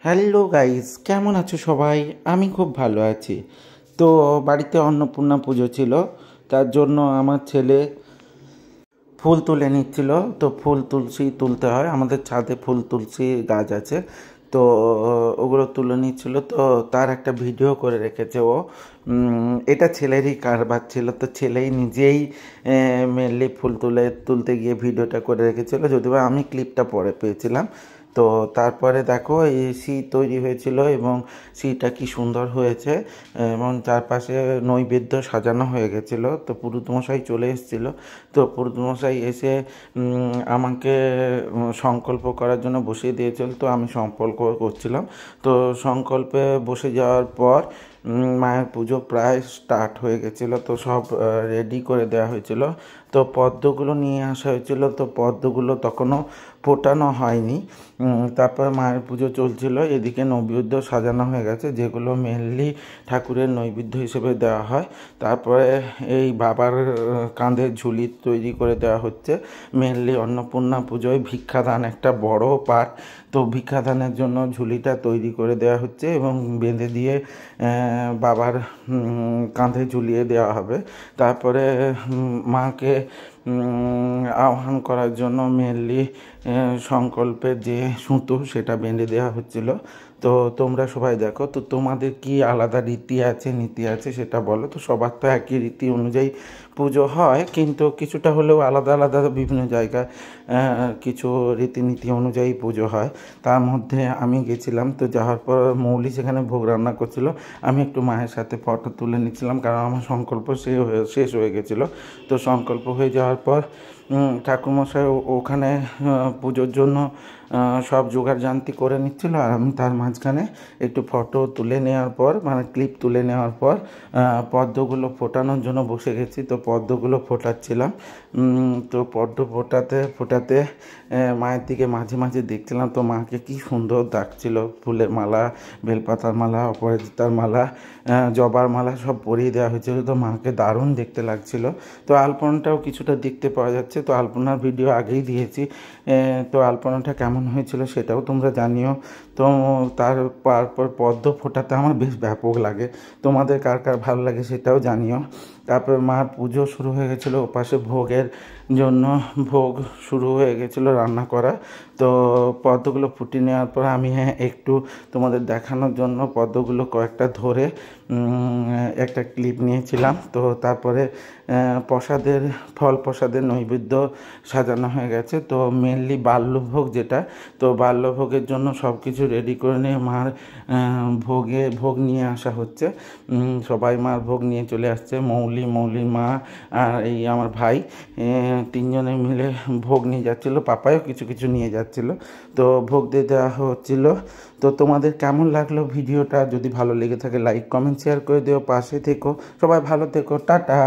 Hello guys, কেমন আছো সবাই? আমি খুব ভালো আছি। তো বাড়িতে অন্নপূর্ণা পুজো ছিল, তার জন্য আমার ছেলে ফুল তুলে নিচ্ছিল। তো ফুল তুলতে হয়, আমাদের ছাদে ফুল তুলসী গাছ আছে। তো ওগুলো তুলে নিচ্ছিল, তো তার একটা ভিডিও করে রেখেছে ও। এটা ছেলেরই কারবার ছিল, তো ছেলেই নিজেই মেনলি ফুল তুলতে গিয়ে ভিডিওটা করে রেখেছিল, যদিও আমি ক্লিপটা পরে পেয়েছিলাম। তো তারপরে দেখো এই তৈরি হয়েছিল, এবং সিটা কি সুন্দর হয়েছে, এবং চারপাশে নৈবেদ্য সাজানো হয়ে গেছিলো। তো পুরোহিতমশাই চলে এসেছিলো। তো পুরোহিতমশাই এসে আমাকে সংকল্প করার জন্য বসিয়ে দিয়েছিল। তো আমি সংকল্প করছিলাম। তো সংকল্পে বসে যাওয়ার পর মায়ের পুজো প্রায় স্টার্ট হয়ে গেছিলো। তো সব রেডি করে দেওয়া হয়েছিল। তো পদ্মগুলো নিয়ে আসা হয়েছিল, তো পদ্মগুলো তখনও ফোটানো হয়নি। তারপর মায়ের পুজো চলছিল, এদিকে নৈবেদ্য সাজানো হয়ে গেছে, যেগুলো মেনলি ঠাকুরের নৈবেদ্য হিসেবে দেওয়া হয়। তারপরে এই বাবার কাঁধে ঝুলি তৈরি করে দেওয়া হচ্ছে। মেনলি অন্নপূর্ণা পুজোয় ভিক্ষাদান একটা বড় পার্ট। তো ভিক্ষাদানের জন্য ঝুলিটা তৈরি করে দেওয়া হচ্ছে, এবং বেঁধে দিয়ে বাবার কাঁধে ঝুলিয়ে দেওয়া হবে। তারপরে মাকে আহ্বান করার জন্য মেনলি সংকল্পের যে সুতো সেটা বেঁধে দেওয়া হচ্ছিল। তো তোমরা সবাই দেখো, তো তোমাদের কি আলাদা রীতি আছে নীতি আছে সেটা বলো। তো সবার তো একই রীতি অনুযায়ী পুজো হয়, কিন্তু কিছুটা হলেও আলাদা আলাদা বিভিন্ন জায়গায় কিছু রীতিনীতি অনুযায়ী পুজো হয়। তার মধ্যে আমি গেছিলাম, তো যাওয়ার পর মৌলি সেখানে ভোগ রান্না করছিল। আমি একটু মায়ের সাথে ফটো তুলে নিচ্ছিলাম, কারণ আমার সংকল্প শেষ হয়ে গেছিলো। তো সংকল্প হয়ে যাওয়ার পর ঠাকুরমশাই ওখানে পুজোর জন্য সব জোগাড়যন্ত্র করে নিচ্ছিল, আর আমি তার মাঝখানে একটু ফটো তুলে নেওয়ার পর, মানে ক্লিপ তুলে নেওয়ার পর পদ্মগুলো ফোটানোর জন্য বসে গেছি। তো পদ্মগুলো ফোটাচ্ছিলাম। তো পদ্ম ফোটাতে মায়ের দিকে মাঝে মাঝে দেখছিলাম, তো মাকে কি সুন্দর লাগছিল। ফুলের মালা, বেলপাতার মালা, অপরাজিতার মালা, জবার মালা সব পরিয়ে দেওয়া হয়েছিল। তো মাকে দারুণ দেখতে লাগছিল। তো আলপনাটাও কিছুটা দেখতে পাওয়া যাচ্ছে। তো আলপনার ভিডিও আগেই দিয়েছি। তো আলপনাটা কেমন হয়েছিল সেটাও তোমরা জানিও। তো তারপর পদ্ম ফোটাতে আমার বেশ ব্যাপক লাগে, তোমাদের কার কার ভালো লাগে সেটাও জানিও। তারপর মার পুজো শুরু হয়ে গেছিলো, ওপাশে ভোগের জন্য ভোগ শুরু হয়ে গেছিলো রান্না করা। তো পদ্মগুলো ফুটিয়ে নেওয়ার পর আমি একটু তোমাদের দেখানোর জন্য পদ্মগুলো কয়েকটা ধরে একটা ক্লিপ নিয়েছিলাম। তো তারপরে ফল প্রসাদের নৈবেদ্য সাজানো হয়ে গেছে। তো মেনলি বাল্যভোগ যেটা, তো বাল্যভোগের জন্য সব কিছু রেডি করে নিয়ে মার ভোগ নিয়ে আসা হচ্ছে। সবাই মার ভোগ নিয়ে চলে আসছে, মৌলির মা আর এই আমার ভাই, তিনজনে মিলে ভোগ নিয়ে যাচ্ছিলো। পাপায়ও কিছু কিছু নিয়ে যাচ্ছিলো। তো ভোগ দিয়ে দেওয়া হচ্ছিলো। তো তোমাদের কেমন লাগলো ভিডিওটা? যদি ভালো লেগে থাকে লাইক কমেন্ট শেয়ার করে দিও, পাশে থেকো, সবাই ভালো থেকো, টাটা।